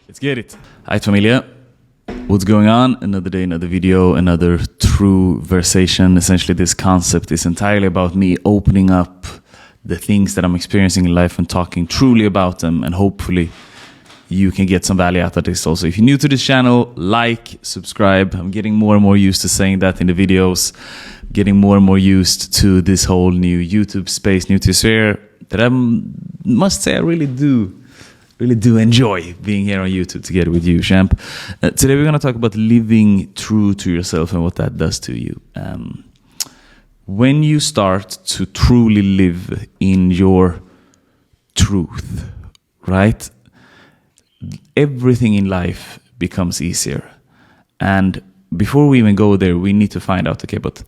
Let's get it. Hi familia. What's going on? Another day, another video, another true versation. Essentially this concept is entirely about me opening up the things that I'm experiencing in life and talking truly about them, and hopefully you can get some value out of this also. If you're new to this channel, like, subscribe. I'm getting more and more used to saying that in the videos, getting more and more used to this whole new YouTube space, new to sphere, that I must say I really do enjoy being here on YouTube together with you, champ. Today we're going to talk about living true to yourself and what that does to you. When you start to truly live in your truth, right? Everything in life becomes easier. And before we even go there, we need to find out, okay, but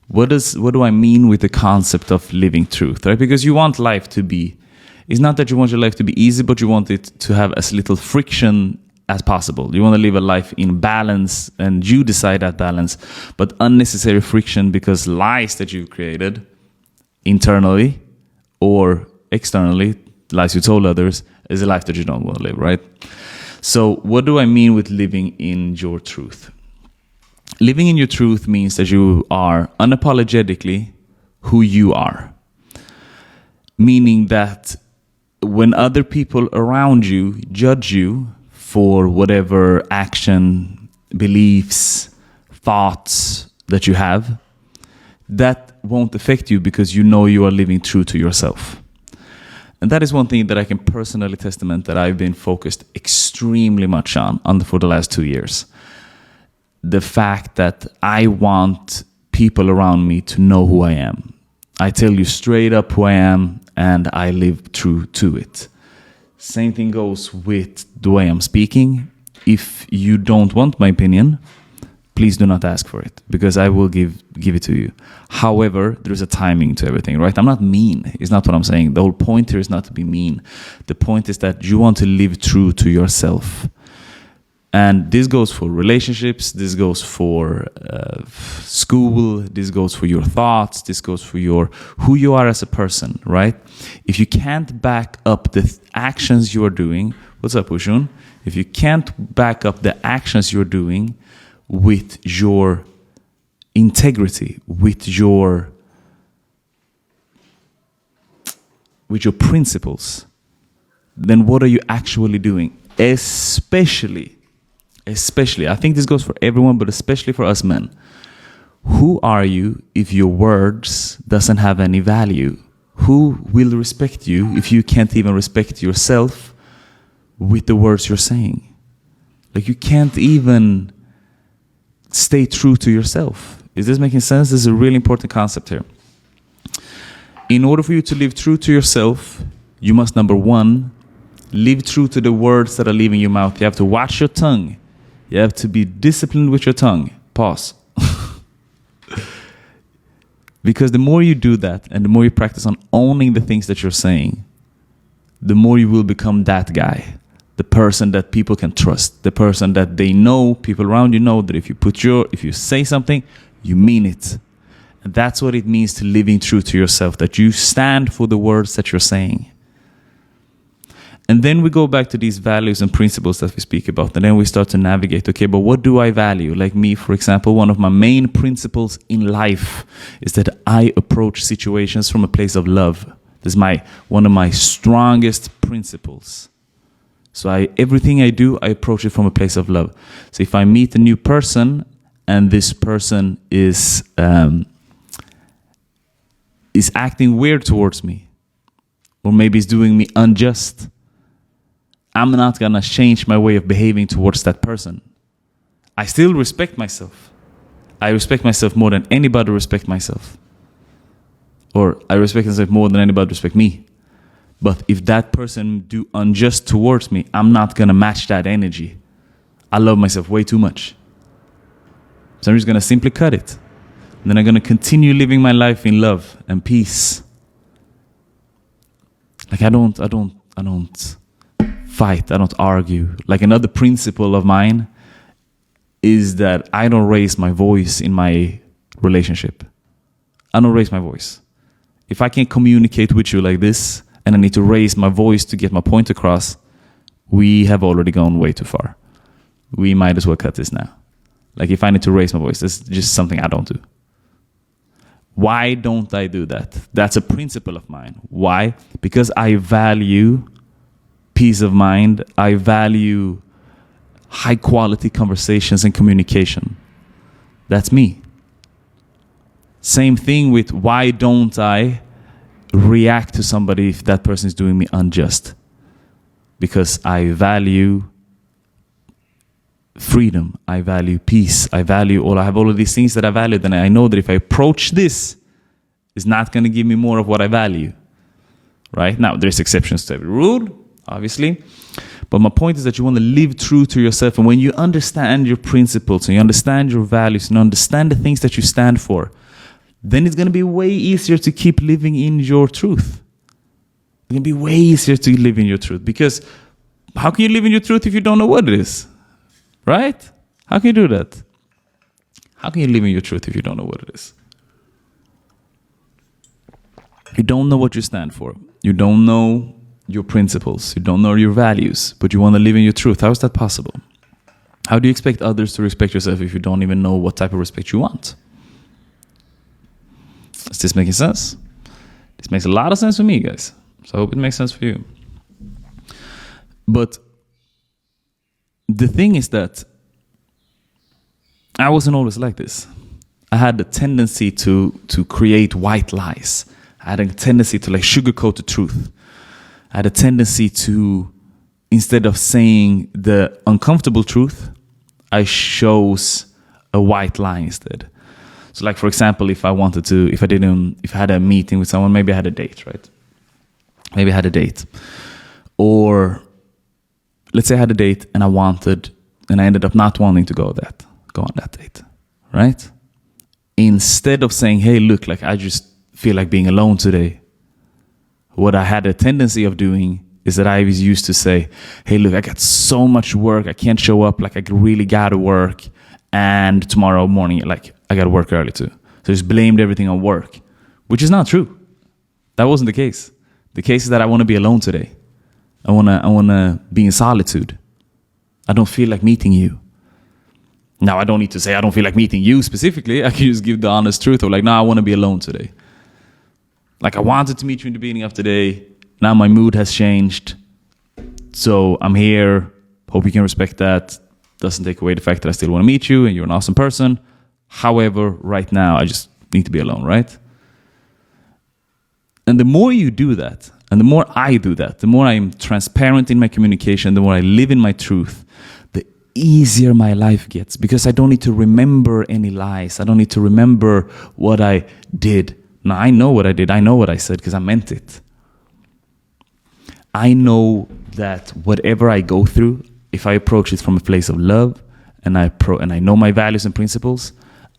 what do I mean with the concept of living truth, right? Because you want life to be, it's not that you want your life to be easy, but you want it to have as little friction as possible. You want to live a life in balance, and you decide that balance, but unnecessary friction because lies that you've created internally or externally, lies you told others, is a life that you don't want to live, right? So what do I mean with living in your truth? Living in your truth means that you are unapologetically who you are. Meaning that when other people around you judge you for whatever action, beliefs, thoughts that you have, that won't affect you because you know you are living true to yourself. And that is one thing that I can personally testament that I've been focused extremely much on for the last 2 years. The fact that I want people around me to know who I am. I tell you straight up who I am, and I live true to it. Same thing goes with the way I'm speaking. If you don't want my opinion, please do not ask for it, because I will give it to you. However, there's a timing to everything, right? I'm not mean. It's not what I'm saying. The whole point here is not to be mean. The point is that you want to live true to yourself. And this goes for relationships, this goes for school, this goes for your thoughts, this goes for who you are as a person, right? If you can't back up the actions you are doing, what's up, Ushun? If you can't back up the actions you're doing with your integrity, with your principles, then what are you actually doing? Especially, I think this goes for everyone, but especially for us men. Who are you if your words doesn't have any value? Who will respect you if you can't even respect yourself with the words you're saying? Like, you can't even stay true to yourself. Is this making sense? This is a really important concept here. In order for you to live true to yourself, you must, number one, live true to the words that are leaving your mouth. You have to watch your tongue. You have to be disciplined with your tongue. Pause. Because the more you do that, and the more you practice on owning the things that you're saying, the more you will become that guy. The person that people can trust. The person that they know, people around you know that if you say something, you mean it. And that's what it means to living true to yourself, that you stand for the words that you're saying. And then we go back to these values and principles that we speak about. And then we start to navigate, okay, but what do I value? Like me, for example, one of my main principles in life is that I approach situations from a place of love. This is one of my strongest principles. So everything I do, I approach it from a place of love. So if I meet a new person and this person is acting weird towards me, or maybe is doing me unjust, I'm not going to change my way of behaving towards that person. I still respect myself. I respect myself more than anybody respect myself. Or I respect myself more than anybody respect me. But if that person do unjust towards me, I'm not going to match that energy. I love myself way too much. So I'm just going to simply cut it. And then I'm going to continue living my life in love and peace. Like I don't fight, I don't argue. Like, another principle of mine is that I don't raise my voice in my relationship. I don't raise my voice. If I can't communicate with you like this, and I need to raise my voice to get my point across, we have already gone way too far. We might as well cut this now. Like if I need to raise my voice, that's just something I don't do. Why don't I do that? That's a principle of mine. Why? Because I value peace of mind. I value high quality conversations and communication. That's me. Same thing with why don't I react to somebody if that person is doing me unjust? Because I value freedom, I value peace, I have all of these things that I value, and I know that if I approach this, it's not going to give me more of what I value. Right? Now, there's exceptions to every rule, obviously, but my point is that you want to live true to yourself, and when you understand your principles, and you understand your values, and understand the things that you stand for, then it's going to be way easier to keep living in your truth. It's going to be way easier to live in your truth, because how can you live in your truth if you don't know what it is? Right? How can you do that? How can you live in your truth if you don't know what it is? You don't know what you stand for. You don't know your principles. You don't know your values, but you want to live in your truth. How is that possible? How do you expect others to respect yourself if you don't even know what type of respect you want? Is this making sense? This makes a lot of sense for me, guys. So I hope it makes sense for you. But the thing is that I wasn't always like this. I had a tendency to create white lies. I had a tendency to like sugarcoat the truth. I had a tendency to, instead of saying the uncomfortable truth, I chose a white lie instead. So like, for example, if I had a meeting with someone, maybe I had a date, right? Maybe I had a date. Or let's say I had a date and I ended up not wanting to go on that date, right? Instead of saying, hey, look, like I just feel like being alone today, what I had a tendency of doing is that I was used to say, hey, look, I got so much work, I can't show up, like I really gotta work, and tomorrow morning, like I gotta work early too. So just blamed everything on work, which is not true. That wasn't the case. The case is that I want to be alone today. I wanna be in solitude. I don't feel like meeting you. Now, I don't need to say I don't feel like meeting you specifically. I can just give the honest truth of like, no, I want to be alone today. Like I wanted to meet you in the beginning of today. Now my mood has changed. So I'm here. Hope you can respect that. Doesn't take away the fact that I still want to meet you and you're an awesome person. However, right now, I just need to be alone, right? And the more you do that, and the more I do that, the more I'm transparent in my communication, the more I live in my truth, the easier my life gets, because I don't need to remember any lies. I don't need to remember what I did. Now, I know what I did. I know what I said because I meant it. I know that whatever I go through, if I approach it from a place of love and I know my values and principles,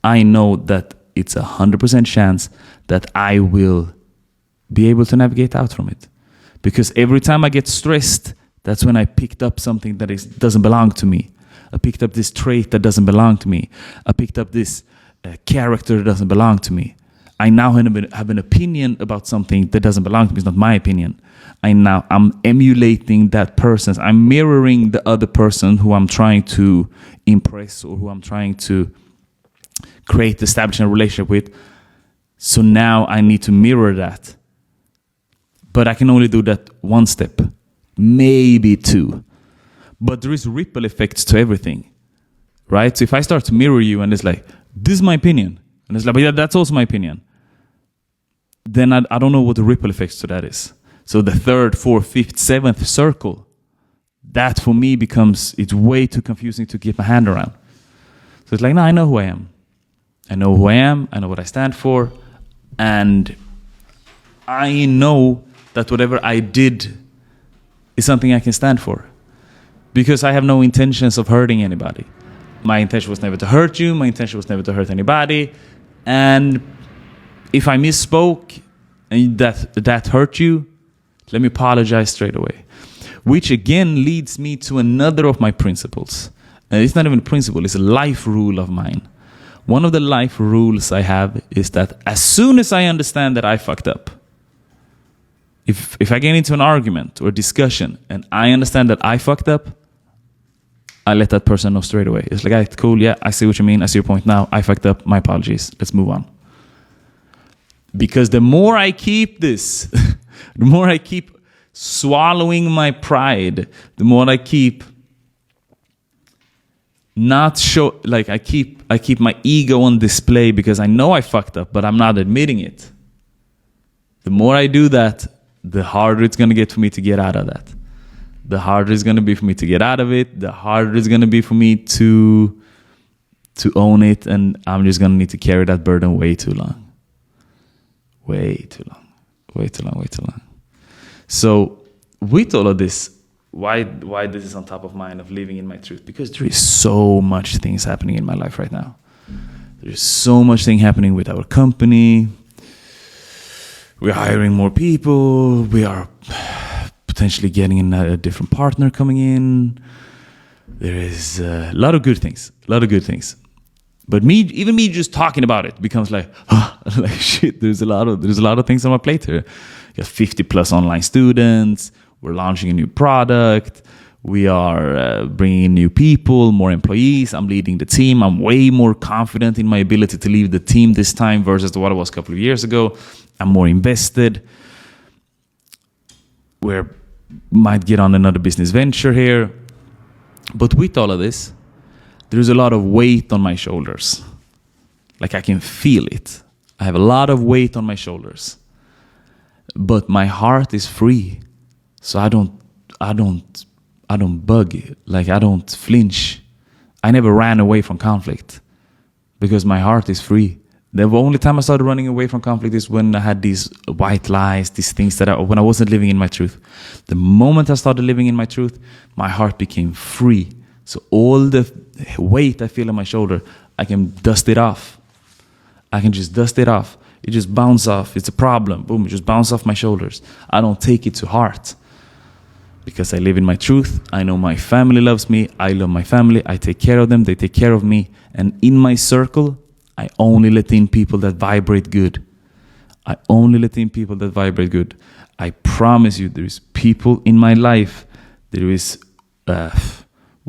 I know that it's 100% chance that I will be able to navigate out from it. Because every time I get stressed, that's when I picked up something that doesn't belong to me. I picked up this trait that doesn't belong to me. I picked up this character that doesn't belong to me. I now have an opinion about something that doesn't belong to me. It's not my opinion. I'm emulating that person. I'm mirroring the other person who I'm trying to impress or who I'm trying to establish a relationship with. So now I need to mirror that. But I can only do that one step, maybe two. But there is ripple effects to everything, right? So if I start to mirror you and it's like, this is my opinion, and it's like, but yeah, that's also my opinion, then I don't know what the ripple effects to that is. So the third, fourth, fifth, seventh circle, that for me it's way too confusing to get my hand around. So it's like, no, I know who I am. I know who I am. I know what I stand for. And I know that whatever I did is something I can stand for. Because I have no intentions of hurting anybody. My intention was never to hurt you. My intention was never to hurt anybody. And if I misspoke and that hurt you, let me apologize straight away. Which again leads me to another of my principles. And it's not even a principle, it's a life rule of mine. One of the life rules I have is that as soon as I understand that I fucked up, If I get into an argument or discussion and I understand that I fucked up, I let that person know straight away. It's like, "Hey, cool, yeah, I see what you mean. I see your point now. I fucked up. My apologies. Let's move on." Because the more I keep this, the more I keep swallowing my pride, the more I keep I keep my ego on display because I know I fucked up, but I'm not admitting it. The more I do that, the harder it's going to get for me to get out of that. The harder it's going to be for me to get out of it. The harder it's going to be for me to own it. And I'm just going to need to carry that burden way too long. Way too long. Way too long, way too long. So with all of this, why this is on top of mind of living in my truth? Because there is so much things happening in my life right now. There's so much thing happening with our company. We're hiring more people. We are potentially getting in a different partner coming in. There is a lot of good things. A lot of good things. But even me just talking about it becomes like shit. There's a lot of things on my plate here. We got 50 plus online students. We're launching a new product. We are bringing in new people, more employees. I'm leading the team. I'm way more confident in my ability to lead the team this time versus what I was a couple of years ago. I'm more invested. We might get on another business venture here. But with all of this, there's a lot of weight on my shoulders. Like I can feel it. I have a lot of weight on my shoulders. But my heart is free. So I don't bug it. Like I don't flinch. I never ran away from conflict because my heart is free. The only time I started running away from conflict is when I had these white lies, these things when I wasn't living in my truth. The moment I started living in my truth, my heart became free. So all the weight I feel on my shoulder, I can dust it off. I can just dust it off. It just bounces off. It's a problem. Boom, it just bounces off my shoulders. I don't take it to heart. Because I live in my truth. I know my family loves me. I love my family. I take care of them. They take care of me. And in my circle, I only let in people that vibrate good. I only let in people that vibrate good. I promise you, there is people in my life. There is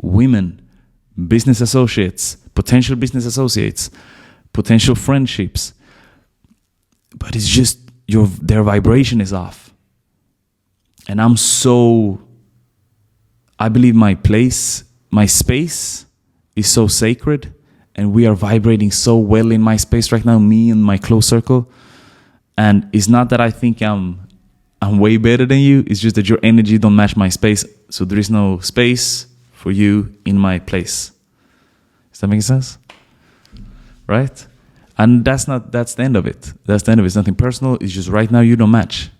women, business associates, potential business associates, potential friendships. But it's just their vibration is off. And I believe my place, my space is so sacred, and we are vibrating so well in my space right now, me and my close circle. And it's not that I think I'm way better than you. It's just that your energy don't match my space. So there is no space for you in my place. Does that make sense? Right? And that's the end of it. That's the end of it. It's nothing personal. It's just right now you don't match.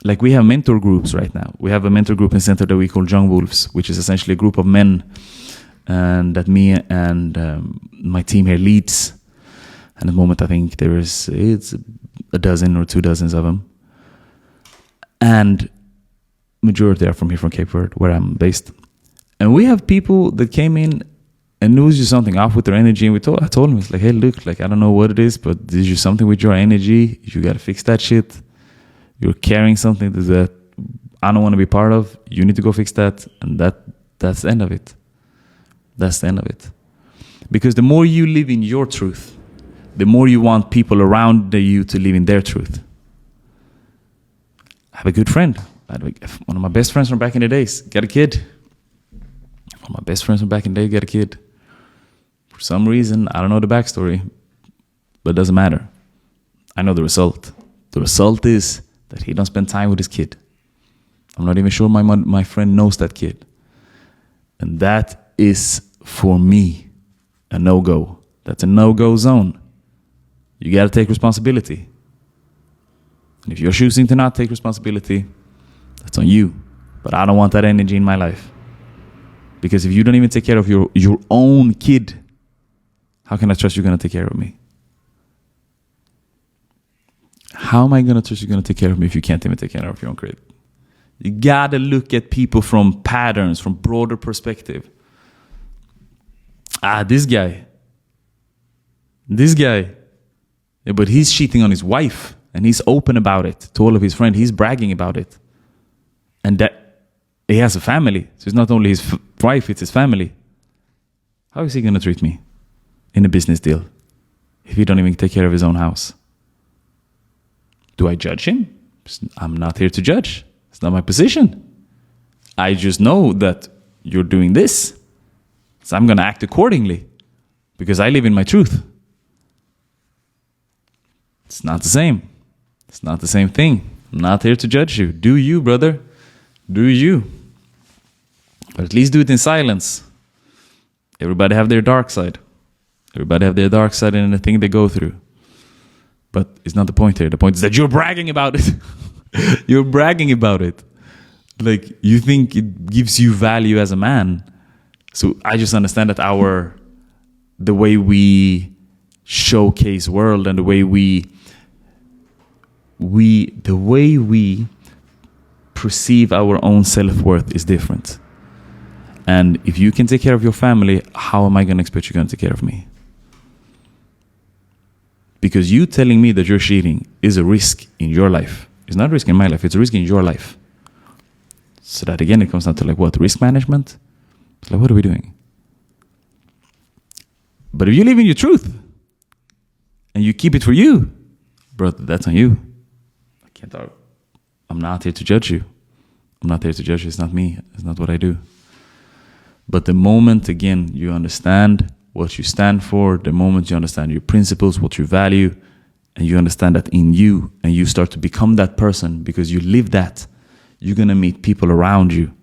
Like we have mentor groups right now. We have a mentor group in center that we call Young Wolves, which is essentially a group of men and that me and my team here leads. And at the moment, I think it's a dozen or 2 dozens of them. And majority are from Cape Verde, where I'm based. And we have people that came in and there was just something off with their energy. And I told them, it's like, hey, look, like, I don't know what it is, but there's just something with your energy. You got to fix that shit. You're carrying something that I don't want to be part of. You need to go fix that. And that's the end of it. That's the end of it. Because the more you live in your truth, the more you want people around you to live in their truth. I have a good friend. One of my best friends from back in the days got a kid. One of my best friends from back in the day got a kid. For some reason, I don't know the backstory, but it doesn't matter. I know the result. The result is that he don't spend time with his kid. I'm not even sure my friend knows that kid. And that is, for me, a no-go. That's a no-go zone. You got to take responsibility. And if you're choosing to not take responsibility, that's on you. But I don't want that energy in my life. Because if you don't even take care of your own kid, how can I trust you're going to take care of me? How am I going to trust you're going to take care of me if you can't even take care of your own kid? You got to look at people from patterns, from broader perspective. This guy. Yeah, but he's cheating on his wife. and he's open about it to all of his friends. He's bragging about it. And that he has a family. So it's not only his wife, it's his family. How is he going to treat me in a business deal if he don't even take care of his own house? Do I judge him? I'm not here to judge. It's not my position. I just know that you're doing this. So I'm going to act accordingly because I live in my truth. It's not the same. It's not the same thing. I'm not here to judge you. Do you, brother? Do you? But at least do it in silence. Everybody have their dark side. Everybody have their dark side in the thing they go through. But it's not the point here. The point is that you're bragging about it. You're bragging about it. Like, you think it gives you value as a man. So I just understand that the way we showcase world and the way we perceive our own self-worth is different. And if you can take care of your family, how am I going to expect you're going to take care of me? Because you telling me that you're cheating is a risk in your life. It's not a risk in my life. It's a risk in your life. So that again, it comes down to like what? Risk management? It's like, what are we doing? But if you live in your truth and you keep it for you, brother, that's on you. I'm not here to judge you. I'm not here to judge you. It's not me. It's not what I do. But the moment, again, you understand what you stand for, the moment you understand your principles, what you value, and you understand that in you, and you start to become that person because you live that, you're going to meet people around you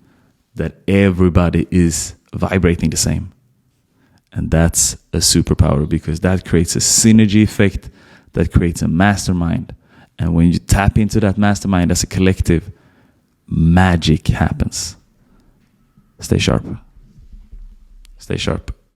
that everybody is vibrating the same. And that's a superpower because that creates a synergy effect, that creates a mastermind. And when you tap into that mastermind as a collective, magic happens. Stay sharp. Stay sharp.